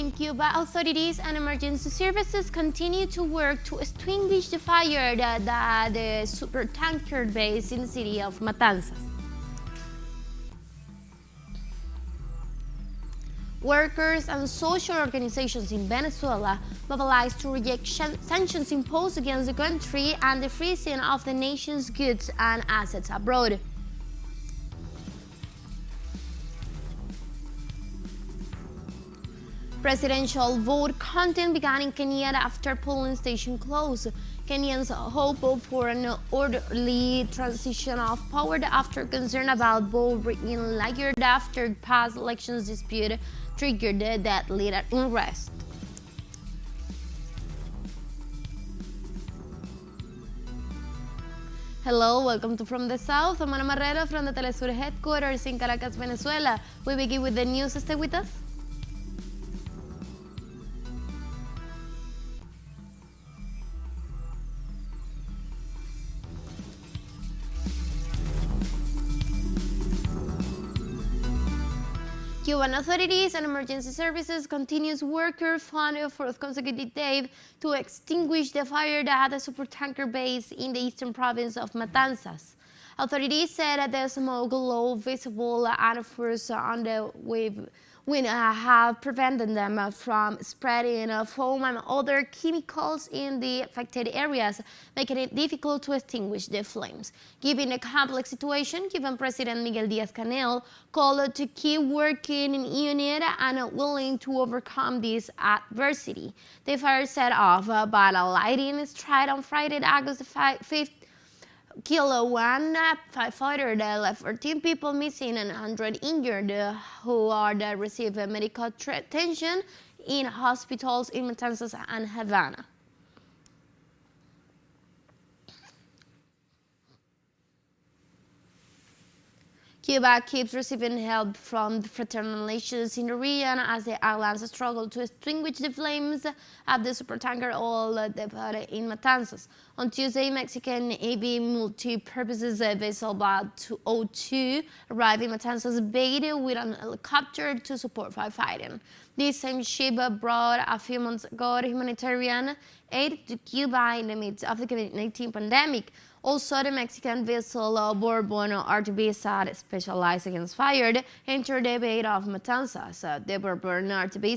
In Cuba, authorities and emergency services continue to work to extinguish the fire at the supertanker base in the city of Matanzas. Workers and social organizations in Venezuela mobilized to reject sanctions imposed against the country and the freezing of the nation's goods and assets abroad. Presidential vote counting began in Kenya after polling station closed. Kenyans hope for an orderly transition of power after concern about vote rigging lagged after past elections dispute triggered that led unrest. Hello, welcome to From the South. I'm Ana Marrero from the teleSUR headquarters in Caracas, Venezuela. We begin with the news. Stay with us. Cuban authorities and emergency services continues worker fund for a consecutive day to extinguish the fire at the supertanker base in the eastern province of Matanzas. Authorities said the smoke, low visible and force on the wave wind have prevented them from spreading foam and other chemicals in the affected areas, making it difficult to extinguish the flames. Given the complex situation, Cuban President Miguel Díaz-Canel called to keep working in unit and willing to overcome this adversity. The fire set off by a lightning strike on Friday, August 5th. Kilo 1 firefighter left 14 people missing and 100 injured who are receive medical attention in hospitals in Matanzas and Havana. Cuba keeps receiving help from the fraternal nations in the region as the islands struggle to extinguish the flames at the supertanker oil depot in Matanzas. On Tuesday, Mexican AV multi-purposes vessel Bad 202 arrived in Matanzas Bay with an helicopter to support firefighting. This same ship brought a few months ago humanitarian aid to Cuba in the midst of the COVID-19 pandemic. Also, the Mexican vessel Bourbon RTB specialized against fire entered the Bay of Matanzas. The Bourbon RTB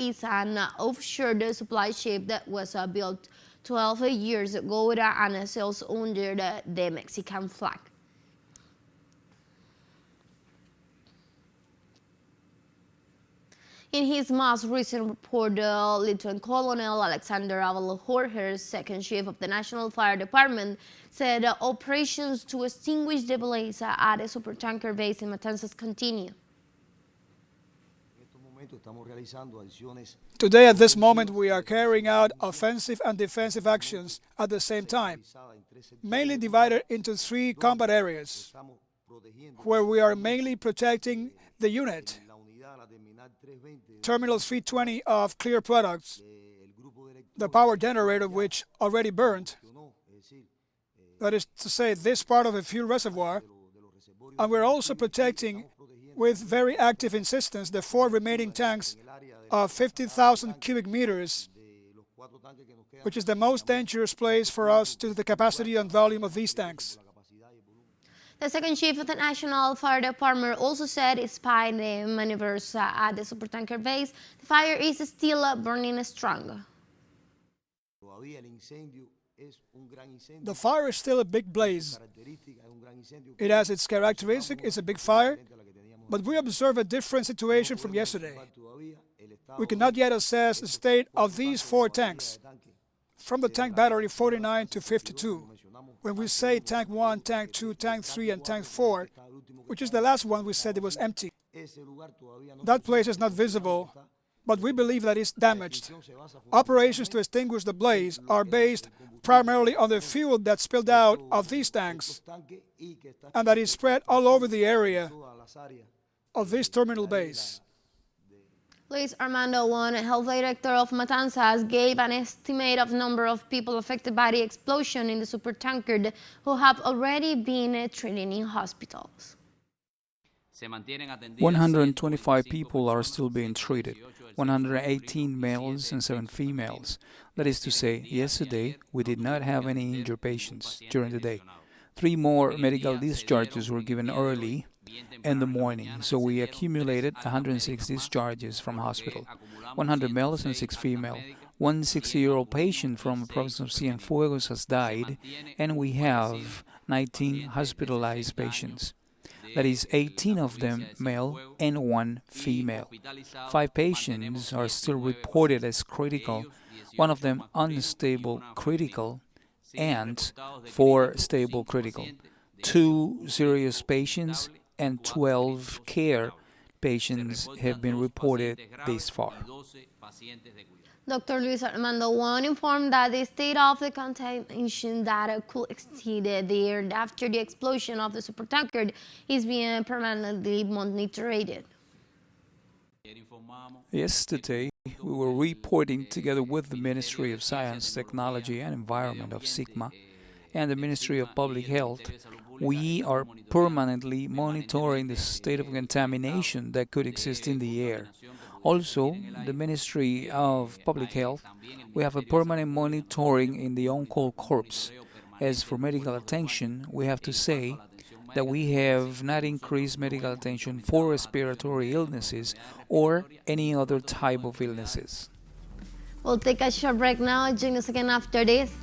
is an offshore supply ship that was built 12 years ago and sails under the Mexican flag. In his most recent report, Lieutenant Colonel Alexander Avalor, second chief of the National Fire Department, said operations to extinguish the blaze at a supertanker base in Matanzas continue. Today, at this moment, we are carrying out offensive and defensive actions at the same time, mainly divided into 3 combat areas, where we are mainly protecting the unit, Terminal 320 of clear products, the power generator which already burned, that is to say, this part of the fuel reservoir, and we're also protecting with very active insistence the 4 remaining tanks of 50,000 cubic meters, which is the most dangerous place for us due to the capacity and volume of these tanks. The second chief of the National Fire Department also said, despite the maneuvers at the supertanker base, the fire is still burning strong. The fire is still a big blaze. It has its characteristic, it's a big fire, but we observe a different situation from yesterday. We cannot yet assess the state of these 4 tanks, from the tank battery 49 to 52. When we say tank 1, tank 2, tank 3, and tank 4, which is the last one, we said it was empty. That place is not visible, but we believe that it's damaged. Operations to extinguish the blaze are based primarily on the fuel that spilled out of these tanks and that is spread all over the area of this terminal base. Luis Armando Won, health director of Matanzas, gave an estimate of number of people affected by the explosion in the supertanker who have already been treated in hospitals. 125 people are still being treated, 118 males and 7 females. That is to say, yesterday we did not have any injured patients during the day. 3 more medical discharges were given early in the morning, so we accumulated 106 discharges from hospital, 100 males and 6 female. One 60-year-old patient from the province of Cienfuegos has died, and we have 19 hospitalized patients. That is 18 of them male and 1 female. 5 patients are still reported as critical, 1 of them unstable critical, and 4 stable critical. 2 serious patients and 12 care patients have been reported this far. Dr. Luis Armando Juan informed that the state of the contamination data could exceed the year after the explosion of the supertanker is being permanently monitored. Yesterday, we were reporting together with the Ministry of Science, Technology and Environment of SIGMA and the Ministry of Public Health. We are permanently monitoring the state of contamination that could exist in the air. Also, the Ministry of Public Health, we have a permanent monitoring in the on-call corps. As for medical attention, we have to say that we have not increased medical attention for respiratory illnesses or any other type of illnesses. We'll take a short break now. Join us again after this.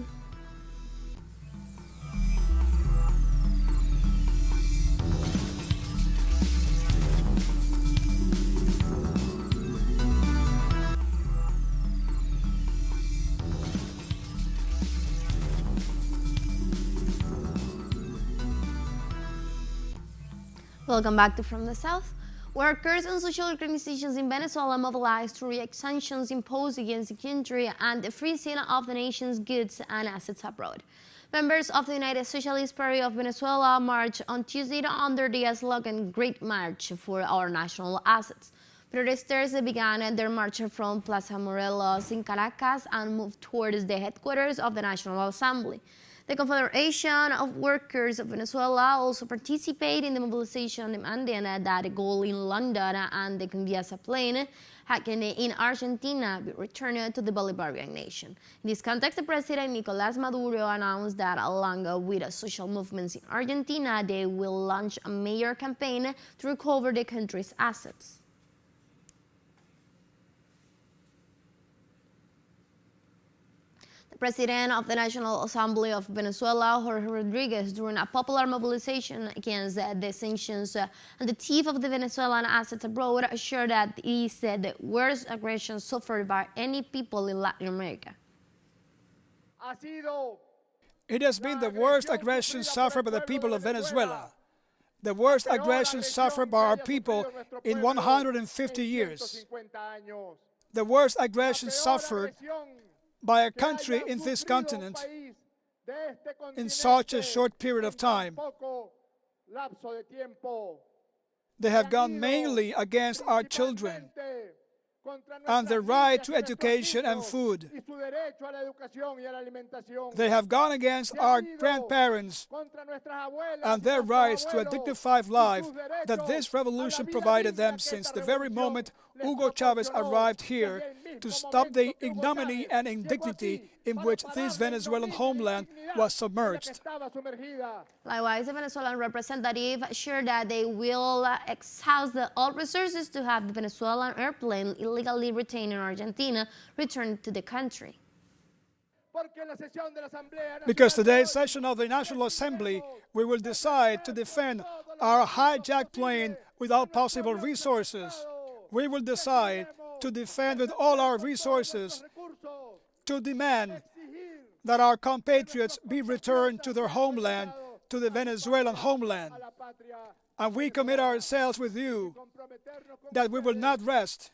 Welcome back to From the South. Workers and social organizations in Venezuela mobilized to react sanctions imposed against the country and the freezing of the nation's goods and assets abroad. Members of the United Socialist Party of Venezuela marched on Tuesday under the slogan "Great March for Our National Assets." Protesters began their march from Plaza Morelos in Caracas and moved towards the headquarters of the National Assembly. The Confederation of Workers of Venezuela also participated in the mobilization demanding that the gold in London and the Conviasa plane hacked in Argentina be returned to the Bolivarian nation. In this context, the President Nicolás Maduro announced that along with social movements in Argentina, they will launch a major campaign to recover the country's assets. The President of the National Assembly of Venezuela, Jorge Rodriguez, during a popular mobilization against the sanctions and the thief of the Venezuelan assets abroad, assured that it is the worst aggression suffered by any people in Latin America. It has been the worst aggression suffered by the people of Venezuela, the worst aggression suffered by our people in 150 years, the worst aggression suffered by a country in this continent in such a short period of time. They have gone mainly against our children and their right to education and food. They have gone against our grandparents and their rights to a dignified life that this revolution provided them since the very moment Hugo Chavez arrived here to stop the ignominy and indignity in which this Venezuelan homeland was submerged. Likewise, the Venezuelan representative assured that they will exhaust all resources to have the Venezuelan airplane illegally retained in Argentina returned to the country. Because today's session of the National Assembly, we will decide to defend our hijacked plane without possible resources. We will decide to defend with all our resources, to demand that our compatriots be returned to their homeland, to the Venezuelan homeland. And we commit ourselves with you that we will not rest,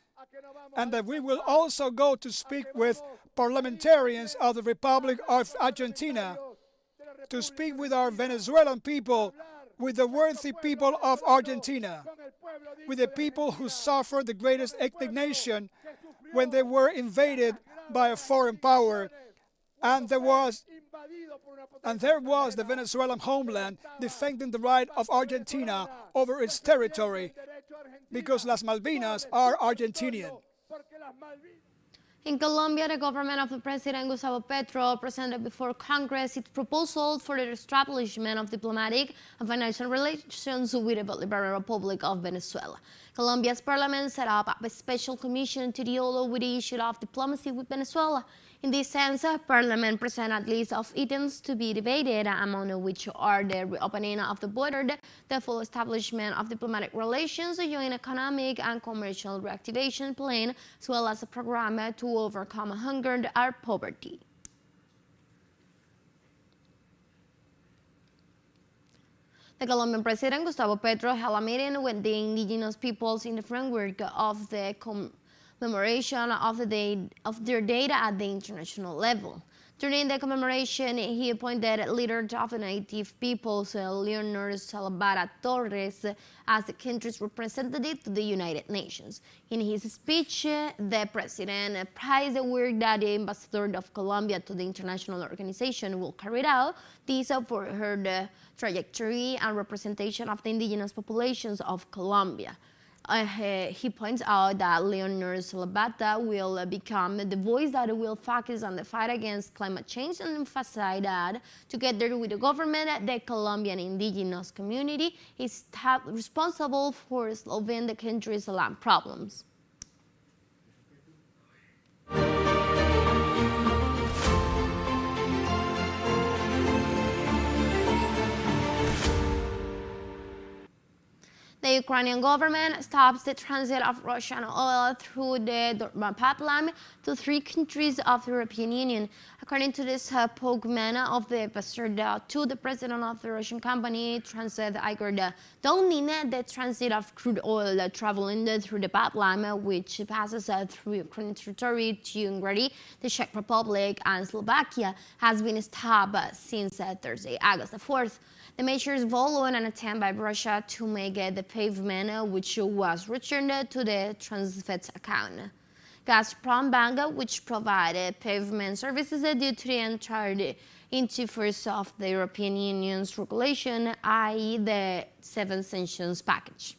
and that we will also go to speak with parliamentarians of the Republic of Argentina, to speak with our Venezuelan people, with the worthy people of Argentina, with the people who suffered the greatest indignation when they were invaded by a foreign power, and there was the Venezuelan homeland defending the right of Argentina over its territory, because Las Malvinas are Argentinian. In Colombia, the government of the President Gustavo Petro presented before Congress its proposal for the establishment of diplomatic and financial relations with the Bolivarian Republic of Venezuela. Colombia's parliament set up a special commission to deal with the issue of diplomacy with Venezuela. In this sense, Parliament presented a list of items to be debated, among which are the reopening of the border, the full establishment of diplomatic relations, a joint economic and commercial reactivation plan, as well as a program to overcome hunger and poverty. The Colombian President Gustavo Petro held a meeting with the indigenous peoples in the framework of the commemoration of their data at the international level. During the commemoration, he appointed leader of the native peoples, Leonor Salvara Torres, as the country's representative to the United Nations. In his speech, the president praised the work that the ambassador of Colombia to the international organization will carry out, this for her trajectory and representation of the indigenous populations of Colombia. He points out that Leonor Salabata will become the voice that will focus on the fight against climate change and emphasize that, together with the government, the Colombian indigenous community is responsible for solving the country's land problems. The Ukrainian government stops the transit of Russian oil through the Dortmund pipeline to 3 countries of the European Union. According to this spokesman of the investor to the president of the Russian company, Transit Igor Dolnin, the transit of crude oil traveling through the pipeline, which passes through Ukrainian territory to Hungary, the Czech Republic, and Slovakia, has been stopped since Thursday, August 4th. The measures following an attempt by Russia to make the pavement, which was returned to the Transfet's account. Gazprom Bank, which provided pavement services due to the entry into force of the European Union's regulation, i.e. the 7 sanctions package.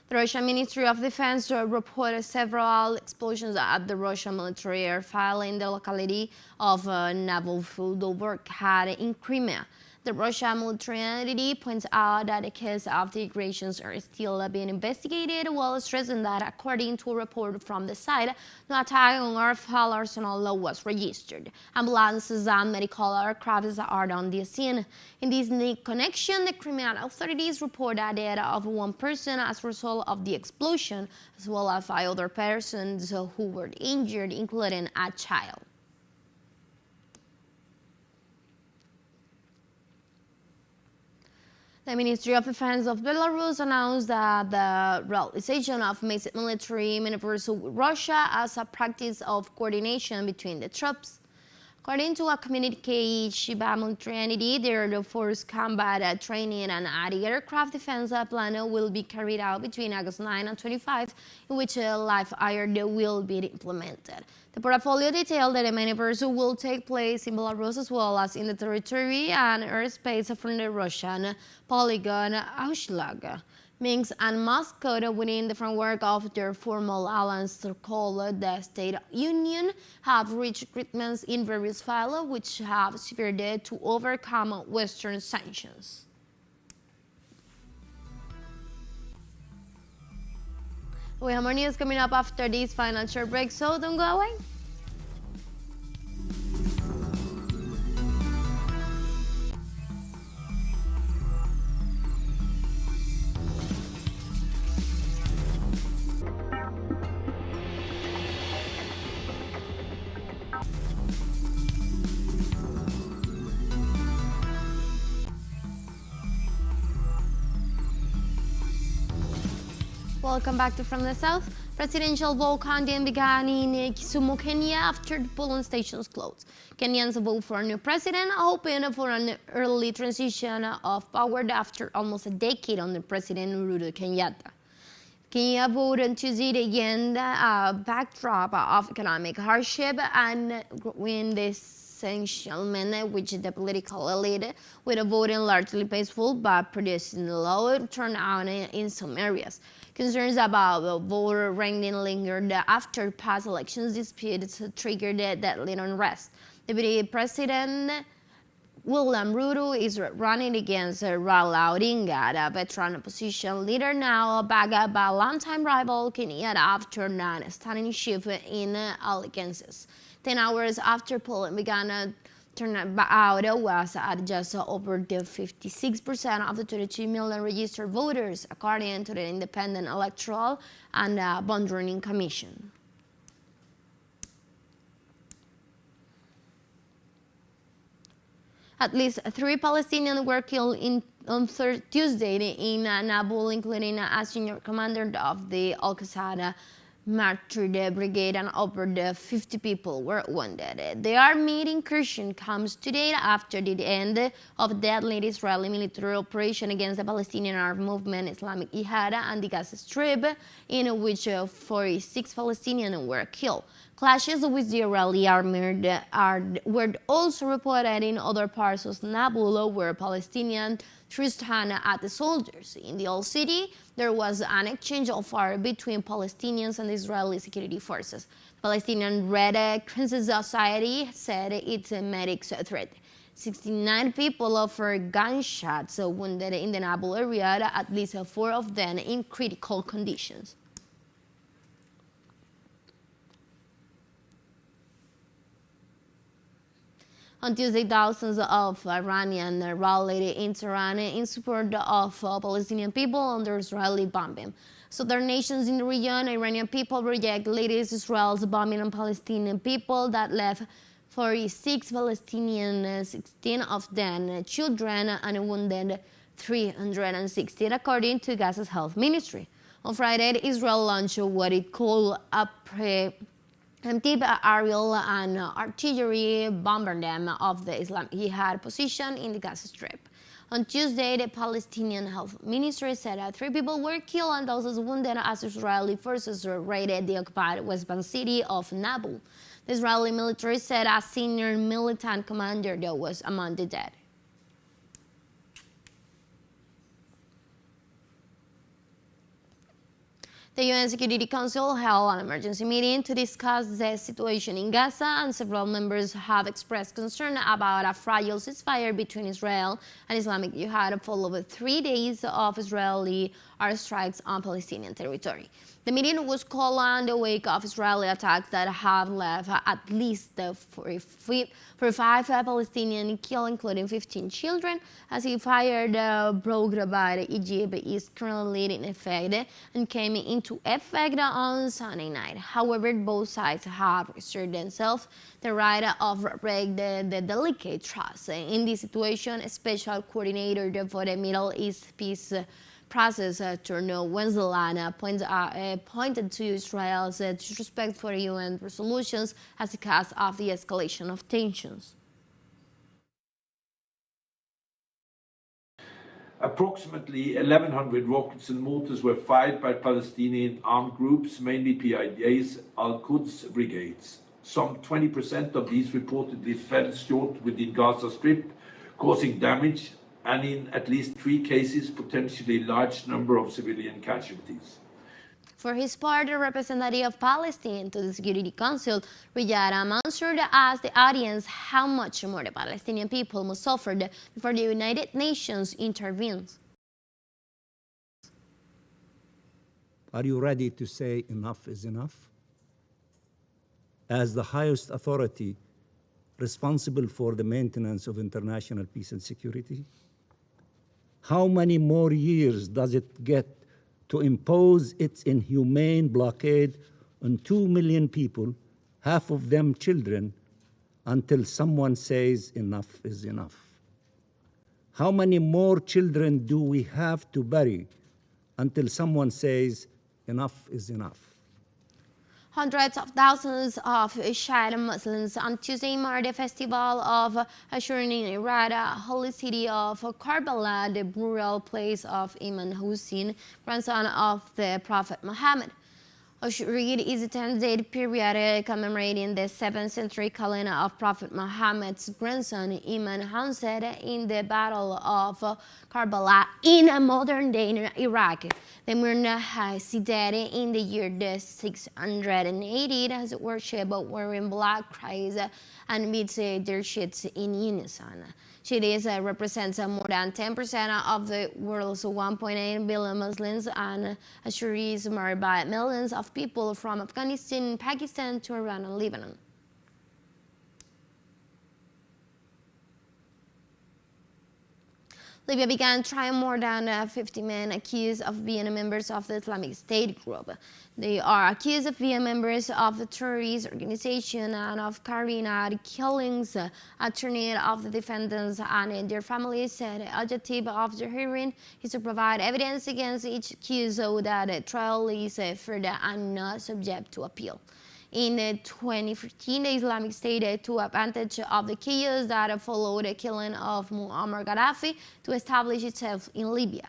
The Russian Ministry of Defense reported several explosions at the Russian military airfield in the locality of Novovodorsk in Crimea. The Russian military entity points out that the case of the aggressions are still being investigated, while stressing that, according to a report from the site, no attack on airfield arsenal was registered. Ambulances and medical aircraft are on the scene. In this connection, the Crimean authorities report the death of 1 person as a result of the explosion, as well as 5 other persons who were injured, including a child. The Ministry of Defense of Belarus announced that the realization of massive military maneuvers with Russia as a practice of coordination between the troops. According to a communique issued by a military entity, the force combat training and anti-aircraft defense plan will be carried out between August 9 and 25, in which live fire will be implemented. The portfolio detailed that the maneuvers will take place in Belarus as well as in the territory and airspace from the Russian polygon Aushlag. Minsk and Moscow, within the framework of their formal alliance called the State Union, have reached agreements in various files which have served to overcome Western sanctions. We have more news coming up after this final short break, so don't go away. Welcome back to From the South. Presidential vote counting began in Kisumu, Kenya after the polling stations closed. Kenyans vote for a new president, hoping for an early transition of power after almost a decade under President Uhuru Kenyatta. Kenya voted on Tuesday against a backdrop of economic hardship and when the sanctions, which the political elite, with a voting largely peaceful but producing low turnout in some areas. Concerns about the voter ranking lingered after past elections disputes triggered deadly unrest. Deputy President William Ruto is running against Raila Odinga, a veteran opposition leader now backed by longtime rival Kenyatta after a stunning shift in alliances. 10 hours after polling began, turnout was at just over 56% of the 22 million registered voters, according to the Independent Electoral and Boundary Commission. At least 3 Palestinians were killed on Tuesday in Nablus, including a senior commander of the Al-Qassam Martyred Brigade, and over 50 people were wounded. The armed incursion comes today after the end of a deadly Israeli military operation against the Palestinian armed movement Islamic Jihad and the Gaza Strip, in which 46 Palestinians were killed. Clashes with the Israeli army were also reported in other parts of Nablus, where Palestinians stand at the soldiers. In the old city, there was an exchange of fire between Palestinians and Israeli security forces. The Palestinian Red Crescent Society said its medics threat. 69 people suffered gunshots wounded in the Nablus area, at least 4 of them in critical conditions. On Tuesday, thousands of Iranians rallied in Tehran in support of Palestinian people under Israeli bombing. Southern nations in the region, Iranian people reject latest Israel's bombing on Palestinian people that left 46 Palestinians, 16 of them children, and wounded 360, according to Gaza's health ministry. On Friday, Israel launched what it called a preemptive aerial and artillery bombardment of the Islamic Jihad position in the Gaza Strip. On Tuesday, the Palestinian Health Ministry said that 3 people were killed and thousands wounded as Israeli forces raided the occupied West Bank city of Nablus. The Israeli military said a senior militant commander was among the dead. The UN Security Council held an emergency meeting to discuss the situation in Gaza, and several members have expressed concern about a fragile ceasefire between Israel and Islamic Jihad following 3 days of Israeli airstrikes on Palestinian territory. The meeting was called in the wake of Israeli attacks that have left at least 45 Palestinians killed, including 15 children, as the fire broke by Egypt is currently in effect and came into effect on Sunday night. However, both sides have reserved themselves the right of break the delicate trust. In this situation, Special Coordinator for the Middle East Peace process Turno Wenzelan pointed to Israel's disrespect for UN resolutions as a cause of the escalation of tensions. Approximately 1,100 rockets and mortars were fired by Palestinian armed groups, mainly PID's Al-Quds brigades. Some 20% of these reportedly fell short within Gaza Strip, causing damage and in at least 3 cases, potentially large number of civilian casualties. For his part, the representative of Palestine to the Security Council, Riyad Mansour, asked the audience how much more the Palestinian people must suffer before the United Nations intervenes. Are you ready to say enough is enough? As the highest authority responsible for the maintenance of international peace and security, how many more years does it get to impose its inhumane blockade on 2 million people, half of them children, until someone says enough is enough? How many more children do we have to bury until someone says enough is enough? Hundreds of thousands of Shia Muslims on Tuesday marked the festival of Ashura in Iraq, holy city of Karbala, the burial place of Imam Hussein, grandson of the Prophet Muhammad. Ashura is a 10-day period commemorating the 7th century calendar of Prophet Muhammad's grandson Imam Hussein in the Battle of Karbala in modern-day Iraq. The Myrna Hasidet in the year 680 has worshipped wearing black cries and beats their sheets in unison. Shiites represents more than 10% of the world's 1.8 billion Muslims, and Ashura is marked by millions of people from Afghanistan, Pakistan to Iran and Lebanon. Libya began trying more than 50 men accused of being members of the Islamic State group. They are accused of being members of the terrorist organization and of carrying out killings. Attorney of the defendants and their families said the objective of the hearing is to provide evidence against each accused so that the trial is fair and not subject to appeal. In 2014, the Islamic State took advantage of the chaos that followed the killing of Muammar Gaddafi to establish itself in Libya.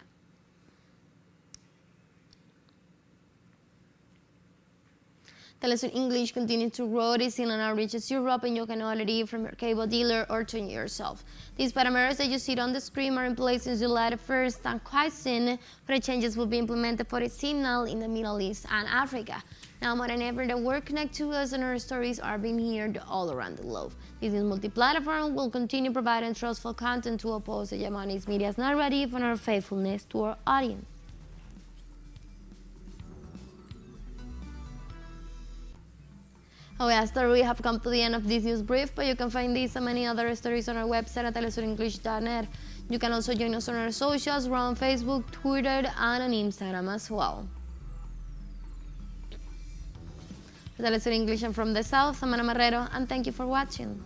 teleSUR English continues to grow. It is in and reaches Europe, and you can order it from your cable dealer or turn it yourself. These parameters that you see on the screen are in place since July 1st and quite soon, but changes will be implemented for the signal in the Middle East and Africa. Now more than ever, the word connect to us and our stories are being heard all around the globe. This is multi-platform will continue providing trustful content to oppose the Yemeni's media's narrative and our faithfulness to our audience. Oh yes, we have come to the end of this news brief, but you can find these and many other stories on our website at telesurenglish.net. You can also join us on our socials. We're on Facebook, Twitter, and on Instagram as well. teleSUR English, I'm from the South, I'm Ana Marrero, and thank you for watching.